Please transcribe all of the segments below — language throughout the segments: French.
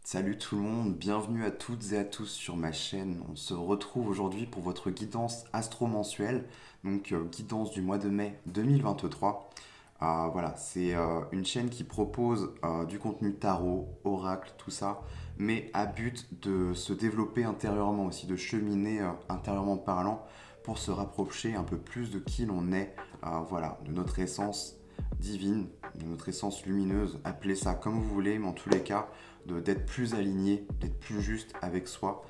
Salut tout le monde, bienvenue à toutes et à tous sur ma chaîne. On se retrouve aujourd'hui pour votre guidance astro-mensuelle, donc guidance du mois de mai 2023. Voilà, c'est une chaîne qui propose du contenu tarot, oracle, tout ça, mais à but de se développer intérieurement aussi, de cheminer intérieurement parlant pour se rapprocher un peu plus de qui l'on est, voilà, de notre essence divine, de notre essence lumineuse, appelez ça comme vous voulez, mais en tous les cas, d'être plus aligné, d'être plus juste avec soi.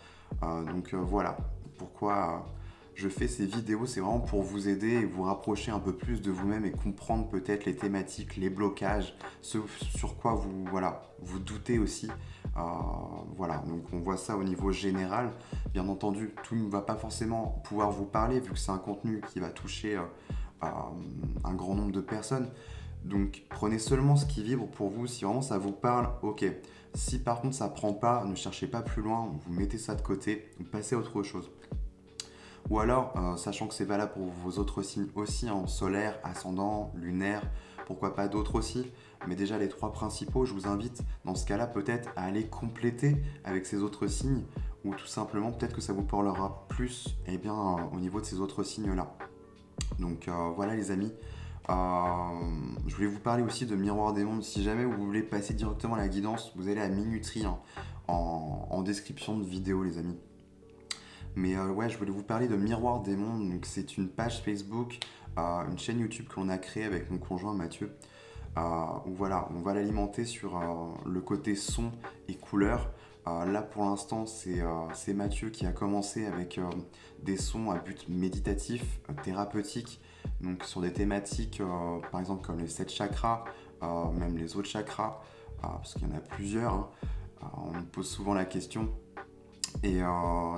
Voilà, pourquoi je fais ces vidéos, c'est vraiment pour vous aider et vous rapprocher un peu plus de vous-même et comprendre peut-être les thématiques, les blocages, ce sur quoi vous, voilà, vous doutez aussi. Voilà, donc on voit ça au niveau général. Bien entendu, tout ne va pas forcément pouvoir vous parler vu que c'est un contenu qui va toucher un grand nombre de personnes. Donc prenez seulement ce qui vibre pour vous, si vraiment ça vous parle, ok. Si par contre ça prend pas, ne cherchez pas plus loin, vous mettez ça de côté, vous passez à autre chose. Ou alors, sachant que c'est valable pour vos autres signes aussi, en solaire, ascendant, lunaire, pourquoi pas d'autres aussi, mais déjà les trois principaux, je vous invite dans ce cas-là peut-être à aller compléter avec ces autres signes, ou tout simplement peut-être que ça vous parlera plus au niveau de ces autres signes-là. Donc voilà les amis, je voulais vous parler aussi de Miroir des Mondes. Si jamais vous voulez passer directement à la guidance, vous allez à Minuterie hein, en description de vidéo les amis. Mais ouais, je voulais vous parler de Miroir des Mondes. Donc c'est une page Facebook, une chaîne YouTube que l'on a créée avec mon conjoint Mathieu. Où voilà, on va l'alimenter sur le côté son et couleur. Là pour l'instant c'est Mathieu qui a commencé avec des sons à but méditatif, thérapeutique, donc sur des thématiques par exemple comme les 7 chakras, même les autres chakras, parce qu'il y en a plusieurs, hein. On me pose souvent la question. Et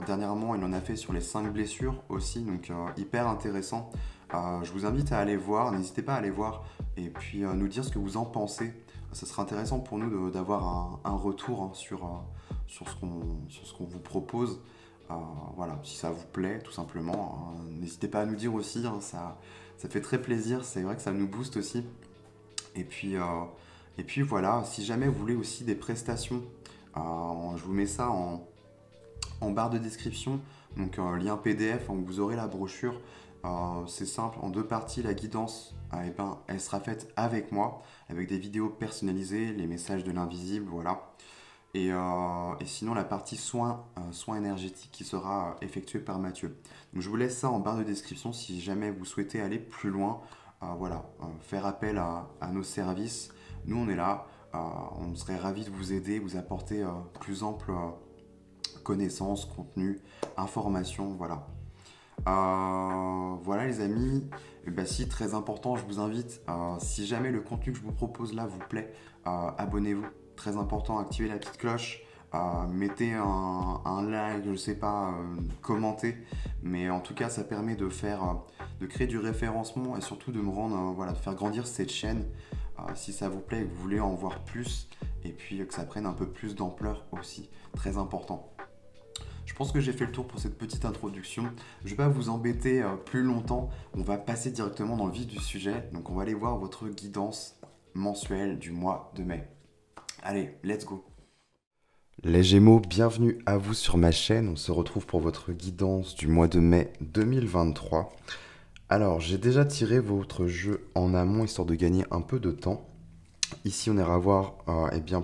dernièrement il en a fait sur les 5 blessures aussi, donc hyper intéressant. Je vous invite à aller voir, n'hésitez pas à aller voir et puis nous dire ce que vous en pensez. Ça sera intéressant pour nous d'avoir un retour hein, sur ce qu'on vous propose. Voilà, si ça vous plaît tout simplement. N'hésitez pas à nous dire aussi, hein, ça fait très plaisir, c'est vrai que ça nous booste aussi. Et puis voilà, si jamais vous voulez aussi des prestations, je vous mets ça en barre de description, donc un lien PDF, où vous aurez la brochure. C'est simple, en 2 parties, la guidance, elle sera faite avec moi, avec des vidéos personnalisées, les messages de l'invisible, voilà. Et sinon, la partie soins énergétiques qui sera effectuée par Mathieu. Donc, je vous laisse ça en barre de description si jamais vous souhaitez aller plus loin, faire appel à nos services. Nous, on est là, on serait ravis de vous aider, vous apporter plus ample connaissances, contenu, informations, voilà. Voilà les amis, et bah, si très important, je vous invite, si jamais le contenu que je vous propose là vous plaît, abonnez-vous, très important, activez la petite cloche, mettez un like, je sais pas, commentez, mais en tout cas ça permet de créer du référencement et surtout de me rendre, voilà, de faire grandir cette chaîne, si ça vous plaît et que vous voulez en voir plus, et puis que ça prenne un peu plus d'ampleur aussi, très important. Je pense que j'ai fait le tour pour cette petite introduction. Je ne vais pas vous embêter plus longtemps. On va passer directement dans le vif du sujet. Donc on va aller voir votre guidance mensuelle du mois de mai. Allez, let's go. Les Gémeaux, bienvenue à vous sur ma chaîne. On se retrouve pour votre guidance du mois de mai 2023. Alors, j'ai déjà tiré votre jeu en amont histoire de gagner un peu de temps. Ici, on ira voir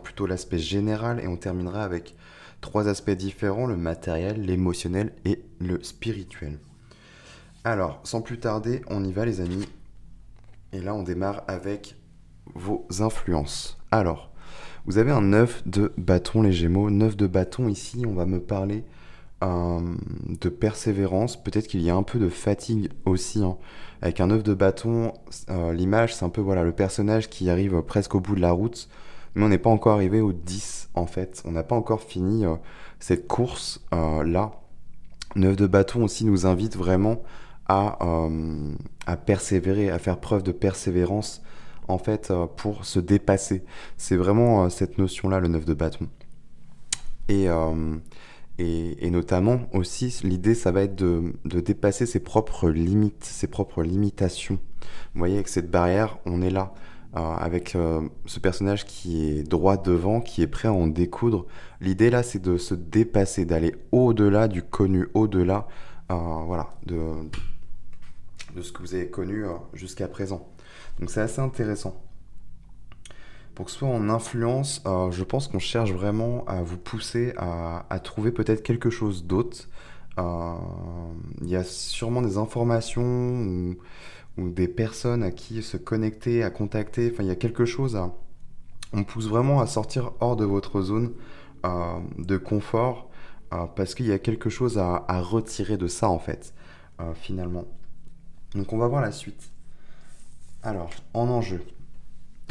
plutôt l'aspect général et on terminera avec 3 aspects différents, le matériel, l'émotionnel et le spirituel. Alors, sans plus tarder, on y va les amis. Et là, on démarre avec vos influences. Alors, vous avez un 9 de bâton les Gémeaux. 9 de bâton ici, on va me parler de persévérance. Peut-être qu'il y a un peu de fatigue aussi. Hein. Avec un 9 de bâton, l'image, c'est un peu voilà, le personnage qui arrive presque au bout de la route. Mais on n'est pas encore arrivé au 10 en fait. On n'a pas encore fini cette course là. 9 de bâton aussi nous invite vraiment à persévérer, à faire preuve de persévérance en fait pour se dépasser. C'est vraiment cette notion-là, le 9 de bâton. Et notamment aussi, l'idée, ça va être de dépasser ses propres limites, ses propres limitations. Vous voyez, avec cette barrière, on est là. avec ce personnage qui est droit devant, qui est prêt à en découdre. L'idée là, c'est de se dépasser, d'aller au-delà du connu, au-delà voilà, de ce que vous avez connu jusqu'à présent. Donc c'est assez intéressant. Pour que ce soit en influence, je pense qu'on cherche vraiment à vous pousser à trouver peut-être quelque chose d'autre. Euh, Il y a sûrement des informations ou des personnes à qui se connecter, à contacter. Enfin, il y a quelque chose à... On pousse vraiment à sortir hors de votre zone de confort parce qu'il y a quelque chose à retirer de ça, en fait, finalement. Donc, on va voir la suite. Alors, en enjeu,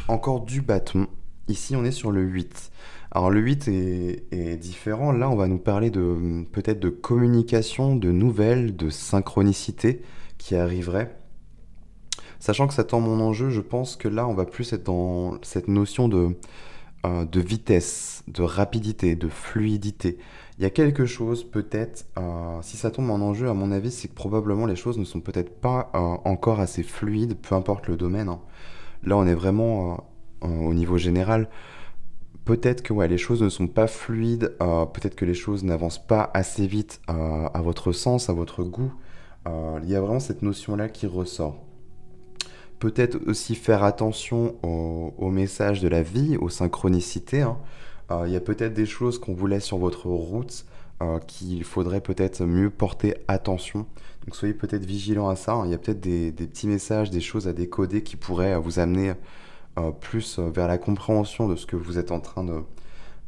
encore du bâton. Ici, on est sur le 8. Alors, le 8 est différent. Là, on va nous parler de peut-être de communication, de nouvelles, de synchronicité qui arriverait. Sachant que ça tend mon enjeu, je pense que là, on va plus être dans cette notion de vitesse, de rapidité, de fluidité. Il y a quelque chose, peut-être, si ça tombe en enjeu, à mon avis, c'est que probablement les choses ne sont peut-être pas encore assez fluides, peu importe le domaine, hein. Là, on est vraiment au niveau général. Peut-être que ouais, les choses ne sont pas fluides, peut-être que les choses n'avancent pas assez vite à votre sens, à votre goût. Il y a vraiment cette notion-là qui ressort. Peut-être aussi faire attention aux messages de la vie, aux synchronicités, hein. Il y a peut-être des choses qu'on vous laisse sur votre route qu'il faudrait peut-être mieux porter attention. Donc soyez peut-être vigilant à ça, hein. Il y a peut-être des petits messages, des choses à décoder qui pourraient vous amener plus vers la compréhension de ce que vous êtes en train de,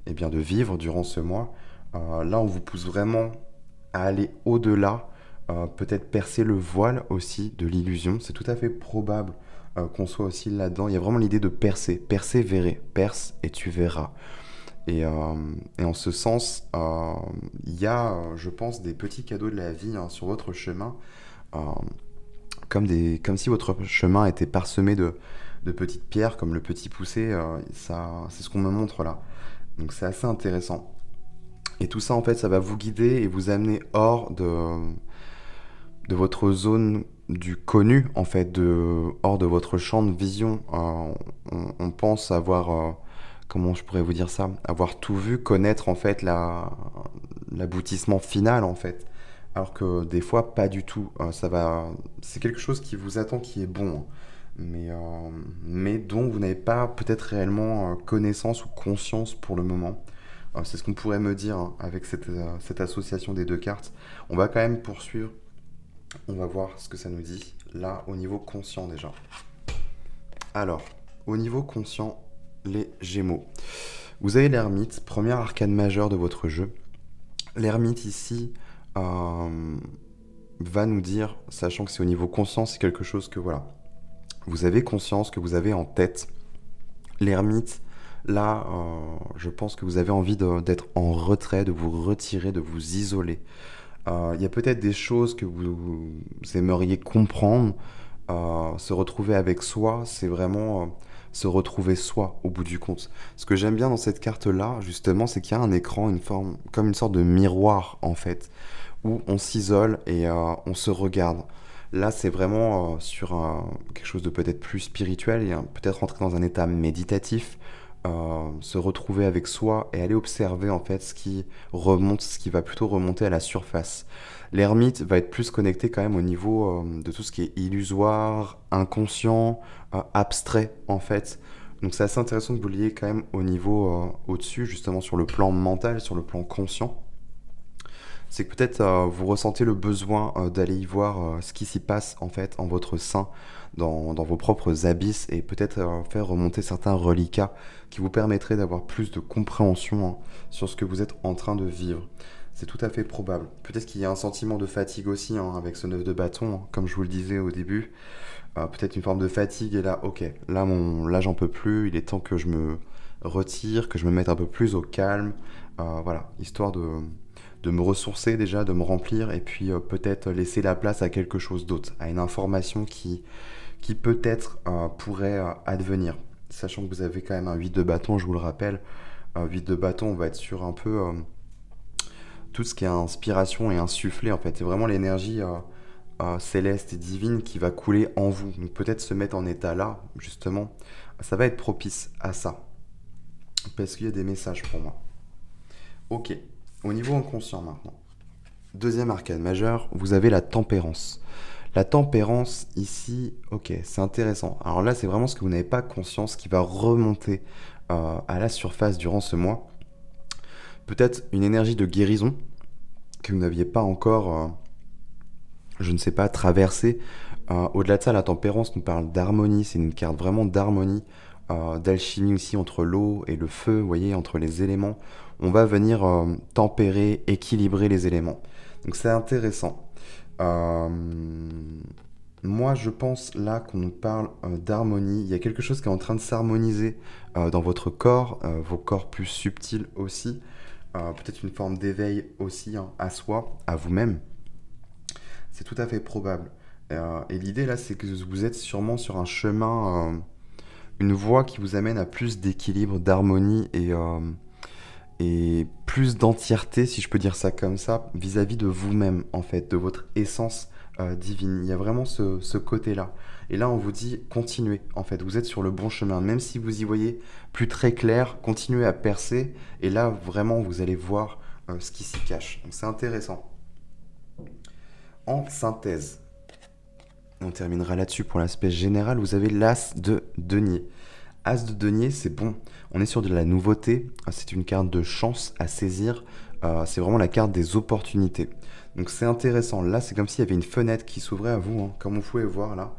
eh bien, de vivre durant ce mois. Là, on vous pousse vraiment à aller au-delà, peut-être percer le voile aussi de l'illusion. C'est tout à fait probable qu'on soit aussi là-dedans. Il y a vraiment l'idée de percer, persévérer, perce et tu verras. Et en ce sens, il y a, je pense, des petits cadeaux de la vie hein, sur votre chemin, euh, comme si votre chemin était parsemé de petites pierres, comme le petit poussé. C'est ce qu'on me montre là. Donc c'est assez intéressant. Et tout ça, en fait, ça va vous guider et vous amener hors de votre zone du connu, en fait, hors de votre champ de vision. On pense avoir, comment je pourrais vous dire ça, avoir tout vu, connaître en fait l'aboutissement final en fait. Alors que des fois, pas du tout. C'est quelque chose qui vous attend, qui est bon, hein, mais dont vous n'avez pas peut-être réellement connaissance ou conscience pour le moment. C'est ce qu'on pourrait me dire hein, avec cette association des deux cartes. On va quand même poursuivre. On va voir ce que ça nous dit là au niveau conscient déjà. Alors, au niveau conscient, les Gémeaux. Vous avez l'ermite, première arcane majeure de votre jeu. L'ermite ici va nous dire, sachant que c'est au niveau conscient, c'est quelque chose que voilà, vous avez conscience, que vous avez en tête. L'ermite, là, je pense que vous avez envie d'être en retrait, de vous retirer, de vous isoler. Il y a peut-être des choses que vous aimeriez comprendre. Se retrouver avec soi, c'est vraiment se retrouver soi au bout du compte. Ce que j'aime bien dans cette carte-là, justement, c'est qu'il y a un écran, une forme, comme une sorte de miroir, en fait, où on s'isole et on se regarde. Là, c'est vraiment sur quelque chose de peut-être plus spirituel, et peut-être rentrer dans un état méditatif, se retrouver avec soi et aller observer en fait ce qui remonte, ce qui va plutôt remonter à la surface. L'ermite va être plus connecté quand même au niveau de tout ce qui est illusoire, inconscient, abstrait en fait. Donc c'est assez intéressant que vous liez quand même au niveau au-dessus, justement sur le plan mental, sur le plan conscient. C'est que peut-être vous ressentez le besoin d'aller y voir ce qui s'y passe en fait en votre sein, dans vos propres abysses, et peut-être faire remonter certains reliquats qui vous permettraient d'avoir plus de compréhension hein, sur ce que vous êtes en train de vivre. C'est tout à fait probable. Peut-être qu'il y a un sentiment de fatigue aussi hein, avec ce 9 de bâton, hein, comme je vous le disais au début. Peut-être une forme de fatigue, et là, ok, là j'en peux plus, il est temps que je me retire, que je me mette un peu plus au calme. Voilà, histoire de me ressourcer déjà, de me remplir, et puis peut-être laisser la place à quelque chose d'autre, à une information qui peut-être pourrait advenir. Sachant que vous avez quand même un 8 de bâton, je vous le rappelle. 8 de bâton, on va être sur un peu tout ce qui est inspiration et insufflé, en fait. C'est vraiment l'énergie céleste et divine qui va couler en vous. Donc peut-être se mettre en état là, justement, ça va être propice à ça. Parce qu'il y a des messages pour moi. Ok, au niveau inconscient maintenant. Deuxième arcane majeur, vous avez la tempérance. La tempérance ici, ok, c'est intéressant. Alors là, c'est vraiment ce que vous n'avez pas conscience qui va remonter à la surface durant ce mois. Peut-être une énergie de guérison que vous n'aviez pas encore, je ne sais pas, traversée. Au-delà de ça, la tempérance nous parle d'harmonie. C'est une carte vraiment d'harmonie, d'alchimie aussi entre l'eau et le feu, vous voyez, entre les éléments. On va venir tempérer, équilibrer les éléments. Donc c'est intéressant. Euh, Moi, je pense là qu'on nous parle d'harmonie. Il y a quelque chose qui est en train de s'harmoniser dans votre corps, vos corps plus subtils aussi. Peut-être une forme d'éveil aussi hein, à soi, à vous-même. C'est tout à fait probable. Et l'idée là, c'est que vous êtes sûrement sur un chemin, une voie qui vous amène à plus d'équilibre, d'harmonie et plus d'entièreté, si je peux dire ça comme ça, vis-à-vis de vous-même, en fait, de votre essence divine. Il y a vraiment ce côté-là. Et là, on vous dit, continuez, en fait, vous êtes sur le bon chemin. Même si vous y voyez plus très clair, continuez à percer. Et là, vraiment, vous allez voir ce qui s'y cache. Donc, c'est intéressant. En synthèse, on terminera là-dessus pour l'aspect général. Vous avez l'As de denier. As de denier, c'est bon. On est sur de la nouveauté. C'est une carte de chance à saisir. C'est vraiment la carte des opportunités. Donc c'est intéressant. Là, c'est comme s'il y avait une fenêtre qui s'ouvrait à vous, hein, comme vous pouvez voir là.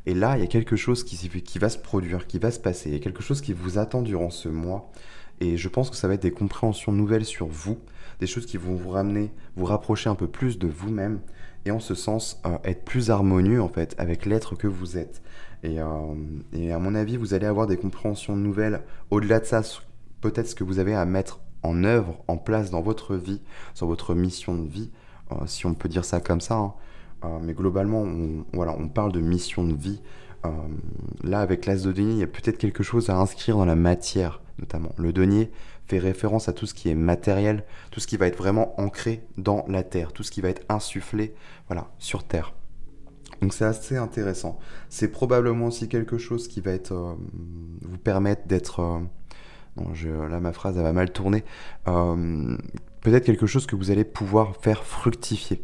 Et là, il y a quelque chose qui va se produire, qui va se passer. Il y a quelque chose qui vous attend durant ce mois. Et je pense que ça va être des compréhensions nouvelles sur vous, des choses qui vont vous ramener, vous rapprocher un peu plus de vous-même. Et en ce sens, être plus harmonieux en fait avec l'être que vous êtes. Et à mon avis, vous allez avoir des compréhensions nouvelles. Au-delà de ça, peut-être ce que vous avez à mettre en œuvre, en place dans votre vie, sur votre mission de vie, si on peut dire ça comme ça. Hein. Mais globalement, voilà, on parle de mission de vie. Euh, Là, avec l'as de denier, il y a peut-être quelque chose à inscrire dans la matière, notamment. Le denier fait référence à tout ce qui est matériel, tout ce qui va être vraiment ancré dans la terre, tout ce qui va être insufflé, voilà, sur terre. Donc c'est assez intéressant. C'est probablement aussi quelque chose qui va être, vous permettre d'être... non, là, ma phrase, elle va mal tourner. Euh, Peut-être quelque chose que vous allez pouvoir faire fructifier.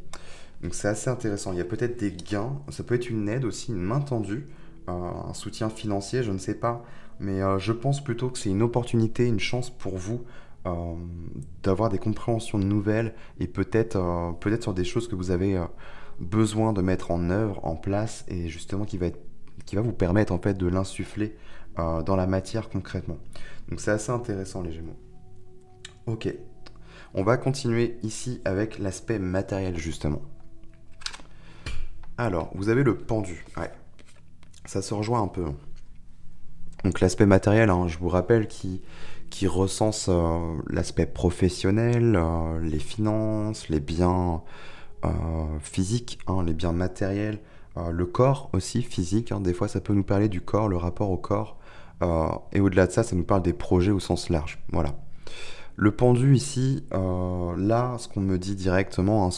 Donc c'est assez intéressant. Il y a peut-être des gains. Ça peut être une aide aussi, une main tendue, un soutien financier, je ne sais pas. Mais je pense plutôt que c'est une opportunité, une chance pour vous euh, d'avoir des compréhensions nouvelles et peut-être sur des choses que vous avez besoin de mettre en œuvre, en place, et justement qui va vous permettre en fait de l'insuffler dans la matière concrètement. Donc c'est assez intéressant les Gémeaux. Ok, on va continuer ici avec l'aspect matériel justement. Alors, vous avez le pendu. Ouais, ça se rejoint un peu. Donc l'aspect matériel, hein, je vous rappelle, qui recense l'aspect professionnel, les finances, les biens physiques, hein, les biens matériels, le corps aussi physique. Hein, des fois, ça peut nous parler du corps, le rapport au corps. Et au-delà de ça, ça nous parle des projets au sens large. Voilà. Le pendu ici, là, ce qu'on me dit directement, hein,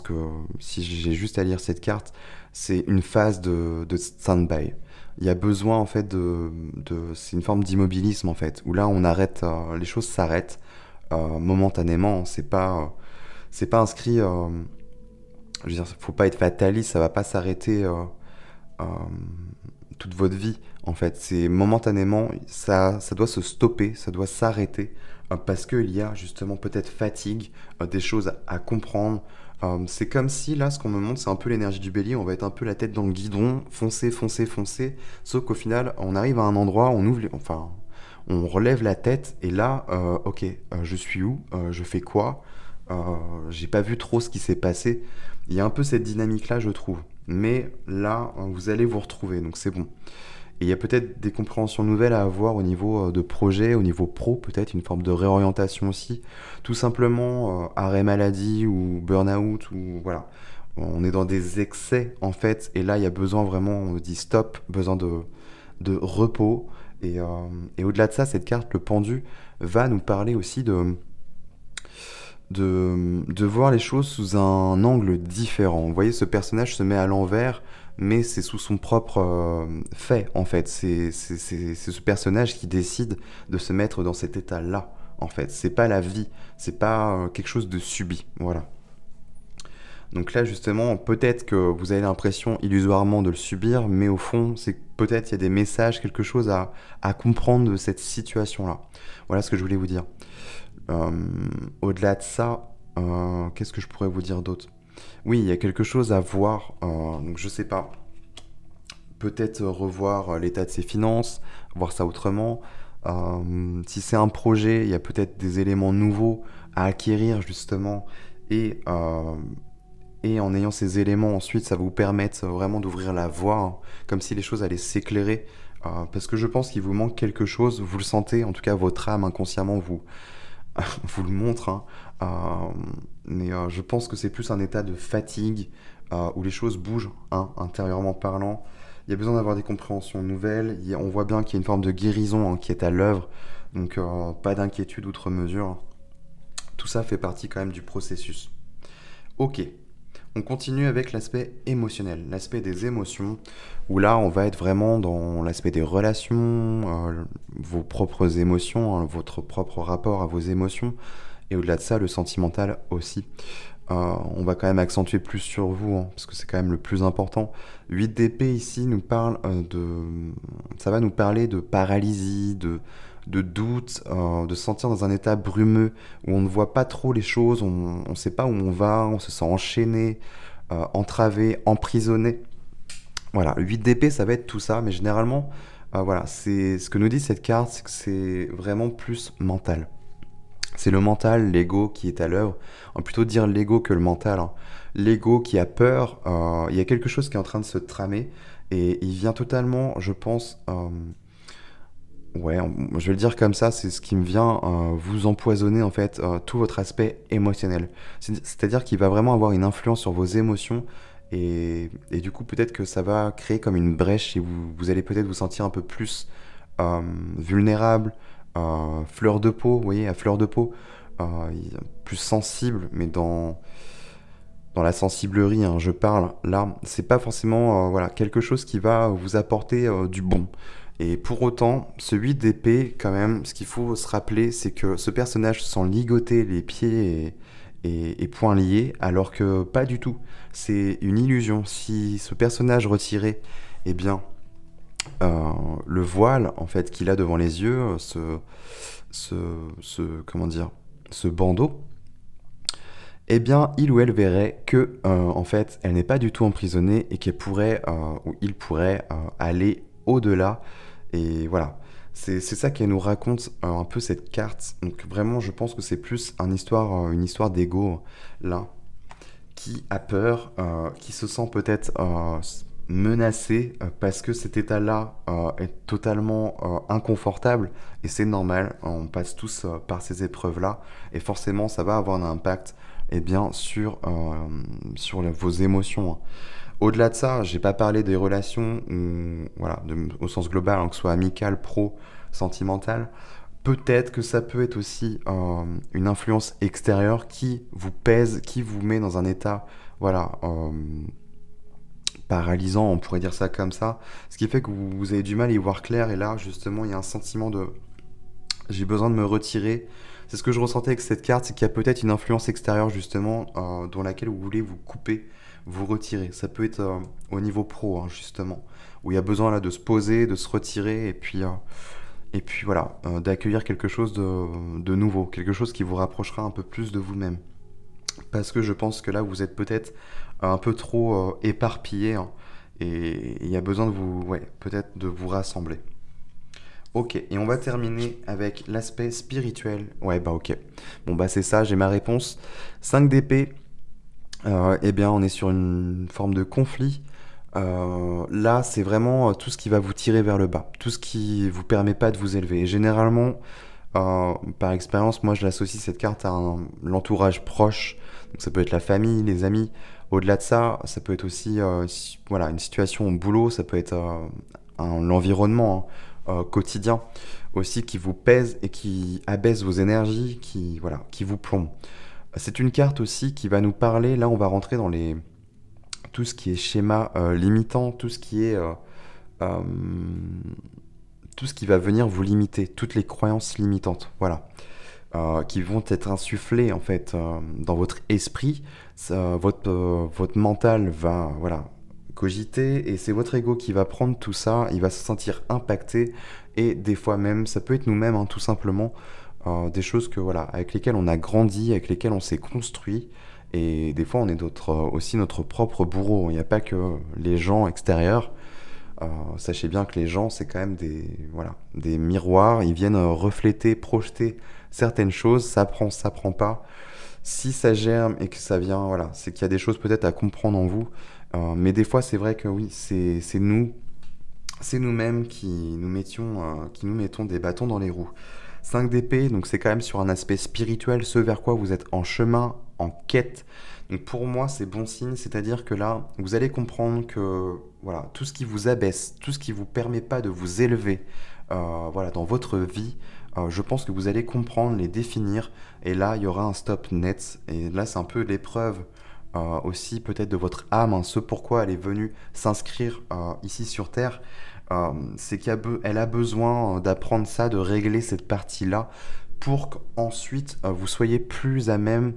si j'ai juste à lire cette carte, c'est une phase de stand-by. Il y a besoin en fait c'est une forme d'immobilisme en fait, où là on arrête, les choses s'arrêtent momentanément. C'est pas inscrit. Je veux dire, faut pas être fataliste, ça va pas s'arrêter euh, toute votre vie en fait. C'est momentanément, ça doit se stopper, ça doit s'arrêter parce qu'il y a justement peut-être fatigue, des choses à comprendre. C'est comme si là, ce qu'on me montre, c'est un peu l'énergie du bélier. On va être un peu la tête dans le guidon, foncer, foncer, foncer. Sauf qu'au final, on arrive à un endroit, enfin, on relève la tête et là, ok, je suis où? Je fais quoi? J'ai pas vu trop ce qui s'est passé. Il y a un peu cette dynamique-là, je trouve. Mais là, vous allez vous retrouver, donc c'est bon. Et il y a peut-être des compréhensions nouvelles à avoir au niveau de projet, au niveau pro, peut-être une forme de réorientation aussi. Tout simplement, arrêt maladie ou burn-out, ou voilà. On est dans des excès, en fait, et là, il y a besoin vraiment, on dit stop, besoin de repos. Et au-delà de ça, cette carte, le pendu, va nous parler aussi de voir les choses sous un angle différent. Vous voyez, ce personnage se met à l'envers, mais c'est sous son propre fait, en fait. C'est ce personnage qui décide de se mettre dans cet état-là, en fait. C'est pas la vie, c'est pas quelque chose de subi, voilà. Donc là, justement, peut-être que vous avez l'impression illusoirement de le subir, mais au fond, c'est que peut-être il y a des messages, quelque chose à comprendre de cette situation-là. Voilà ce que je voulais vous dire. Euh, Au-delà de ça, qu'est-ce que je pourrais vous dire d'autre? Oui, il y a quelque chose à voir. Donc je sais pas. Peut-être revoir l'état de ses finances, voir ça autrement. Si c'est un projet, il y a peut-être des éléments nouveaux à acquérir justement. Et, euh, et en ayant ces éléments ensuite, ça va vous permettre vraiment d'ouvrir la voie, hein, comme si les choses allaient s'éclairer. Parce que je pense qu'il vous manque quelque chose, vous le sentez, en tout cas votre âme inconsciemment vous le montre, hein. Mais je pense que c'est plus un état de fatigue où les choses bougent, hein, intérieurement parlant. Il y a besoin d'avoir des compréhensions nouvelles. On voit bien qu'il y a une forme de guérison, hein, qui est à l'œuvre. Donc pas d'inquiétude outre mesure. Tout ça fait partie quand même du processus. Ok, on continue avec l'aspect émotionnel, l'aspect des émotions, où là on va être vraiment dans l'aspect des relations, vos propres émotions, hein, votre propre rapport à vos émotions, et au-delà de ça, le sentimental aussi. On va quand même accentuer plus sur vous, hein, parce que c'est quand même le plus important. 8 d'épée ici nous parle ça va nous parler de paralysie, de doute, de se sentir dans un état brumeux où on ne voit pas trop les choses, on ne sait pas où on va, on se sent enchaîné, entravé, emprisonné. Voilà, le 8 d'épée, ça va être tout ça, mais généralement, voilà, c'est ce que nous dit cette carte, c'est que c'est vraiment plus mental. C'est le mental, l'ego qui est à l'œuvre. On va plutôt dire l'ego que le mental, hein. L'ego qui a peur, il y a quelque chose qui est en train de se tramer et il vient totalement, je pense, ouais, je vais le dire comme ça, c'est ce qui me vient vous empoisonner en fait tout votre aspect émotionnel. C'est-à-dire qu'il va vraiment avoir une influence sur vos émotions et du coup peut-être que ça va créer comme une brèche et vous allez peut-être vous sentir un peu plus euh, vulnérable, fleur de peau, vous voyez, à fleur de peau, plus sensible, mais dans la sensiblerie, hein, je parle, là, c'est pas forcément voilà, quelque chose qui va vous apporter du bon. Et pour autant, ce 8 d'épée, quand même, ce qu'il faut se rappeler, c'est que ce personnage se sent ligoté les pieds et poings liés, alors que pas du tout. C'est une illusion. Si ce personnage retirait, eh bien, le voile, en fait, qu'il a devant les yeux, comment dire, ce bandeau, eh bien, il ou elle verrait que, en fait, elle n'est pas du tout emprisonnée et qu'elle pourrait, ou il pourrait, aller au-delà. Et voilà, c'est ça qu'elle nous raconte un peu cette carte. Donc vraiment, je pense que c'est plus une histoire d'ego, là, qui a peur, qui se sent peut-être menacé parce que cet état-là est totalement inconfortable et c'est normal, on passe tous par ces épreuves-là et forcément ça va avoir un impact eh bien, vos émotions, hein. Au-delà de ça, j'ai pas parlé des relations voilà, au sens global, hein, que ce soit amical, pro, sentimental. Peut-être que ça peut être aussi une influence extérieure qui vous pèse, qui vous met dans un état, voilà, paralysant, on pourrait dire ça comme ça. Ce qui fait que vous avez du mal à y voir clair. Et là, justement, il y a un sentiment de j'ai besoin de me retirer. C'est ce que je ressentais avec cette carte, c'est qu'il y a peut-être une influence extérieure, justement, dans laquelle vous voulez vous couper, vous retirer. Ça peut être au niveau pro, hein, justement, où il y a besoin là de se poser, de se retirer, et puis voilà, d'accueillir quelque chose de nouveau, quelque chose qui vous rapprochera un peu plus de vous-même. Parce que je pense que là, vous êtes peut-être un peu trop éparpillé, hein, et il y a besoin de vous, ouais, peut-être de vous rassembler. Ok, et on va terminer avec l'aspect spirituel. Ouais, bah ok. Bon, bah c'est ça, j'ai ma réponse. 5 d'épée, eh bien, on est sur une forme de conflit. Là, c'est vraiment tout ce qui va vous tirer vers le bas, tout ce qui vous permet pas de vous élever. Et généralement, par expérience, moi, je l'associe cette carte à l'entourage proche. Donc, ça peut être la famille, les amis. Au-delà de ça, ça peut être aussi, voilà, une situation au boulot, ça peut être l'environnement, hein, quotidien aussi qui vous pèse et qui abaisse vos énergies, voilà, qui vous plombe. C'est une carte aussi qui va nous parler, là on va rentrer dans tout ce qui est schéma limitant, euh, tout ce qui va venir vous limiter, toutes les croyances limitantes, voilà, qui vont être insufflées en fait dans votre esprit. Votre mental va, voilà, cogiter et c'est votre ego qui va prendre tout ça, il va se sentir impacté et des fois même, ça peut être nous-mêmes hein, tout simplement, des choses que voilà, avec lesquelles on a grandi, avec lesquelles on s'est construit. Et des fois, on est aussi notre propre bourreau. Il n'y a pas que les gens extérieurs. Sachez bien que les gens, c'est quand même voilà, des miroirs. Ils viennent refléter, projeter certaines choses. Ça prend pas. Si ça germe et que ça vient, voilà, c'est qu'il y a des choses peut-être à comprendre en vous. Mais des fois, c'est vrai que oui, c'est nous-mêmes qui nous mettons des bâtons dans les roues. 5 d'épée, donc c'est quand même sur un aspect spirituel, ce vers quoi vous êtes en chemin, en quête. Donc pour moi, c'est bon signe, c'est-à-dire que là, vous allez comprendre que voilà, tout ce qui vous abaisse, tout ce qui vous permet pas de vous élever, voilà, dans votre vie, je pense que vous allez comprendre, les définir, et là, il y aura un stop net. Et là, c'est un peu l'épreuve aussi peut-être de votre âme, hein, ce pourquoi elle est venue s'inscrire ici sur Terre. C'est qu'elle a besoin d'apprendre ça, de régler cette partie-là, pour qu'ensuite vous soyez plus à même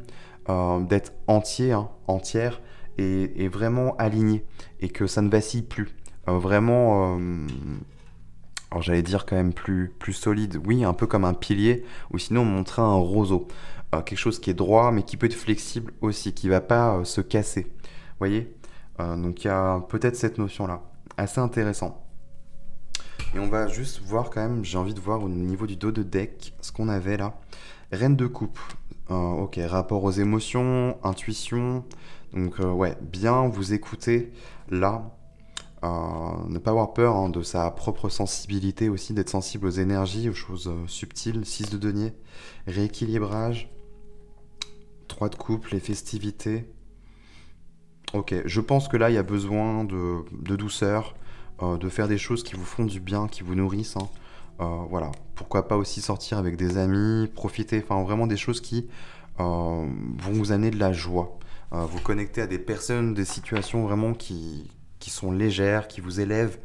d'être entier, hein, entière, et vraiment aligné, et que ça ne vacille plus. Vraiment, alors j'allais dire quand même plus solide, oui, un peu comme un pilier, ou sinon on montrait un roseau. Quelque chose qui est droit, mais qui peut être flexible aussi, qui ne va pas se casser. Vous voyez. Donc il y a peut-être cette notion-là. Assez intéressant. Et on va juste voir quand même, j'ai envie de voir au niveau du dos de deck, ce qu'on avait là. Reine de coupe. Ok, rapport aux émotions, intuition. Donc ouais, bien vous écouter là. Ne pas avoir peur hein, de sa propre sensibilité aussi, d'être sensible aux énergies, aux choses subtiles. 6 de denier. Rééquilibrage. 3 de coupe, les festivités. Ok, je pense que là, il y a besoin de douceur, de faire des choses qui vous font du bien, qui vous nourrissent, hein. Voilà, pourquoi pas aussi sortir avec des amis, profiter, enfin vraiment des choses qui vont vous amener de la joie. Vous connecter à des personnes, des situations vraiment qui sont légères, qui vous élèvent,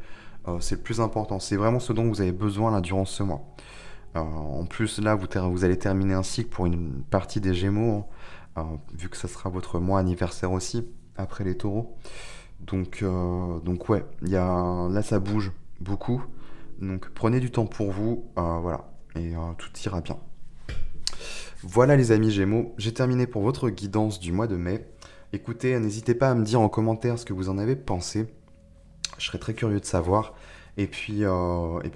c'est le plus important. C'est vraiment ce dont vous avez besoin là durant ce mois. En plus, là, vous allez terminer un cycle pour une partie des Gémeaux, hein, vu que ça sera votre mois anniversaire aussi, après les taureaux. Donc ouais, là, ça bouge beaucoup. Donc prenez du temps pour vous, voilà, et tout ira bien. Voilà les amis Gémeaux, j'ai terminé pour votre guidance du mois de mai. Écoutez, n'hésitez pas à me dire en commentaire ce que vous en avez pensé. Je serais très curieux de savoir. Et puis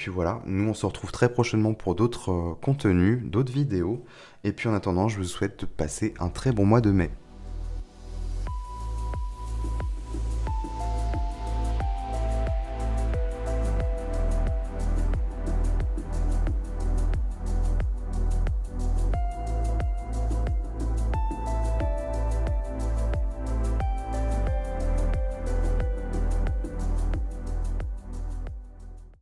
voilà, nous on se retrouve très prochainement pour d'autres contenus, d'autres vidéos. Et puis en attendant, je vous souhaite de passer un très bon mois de mai.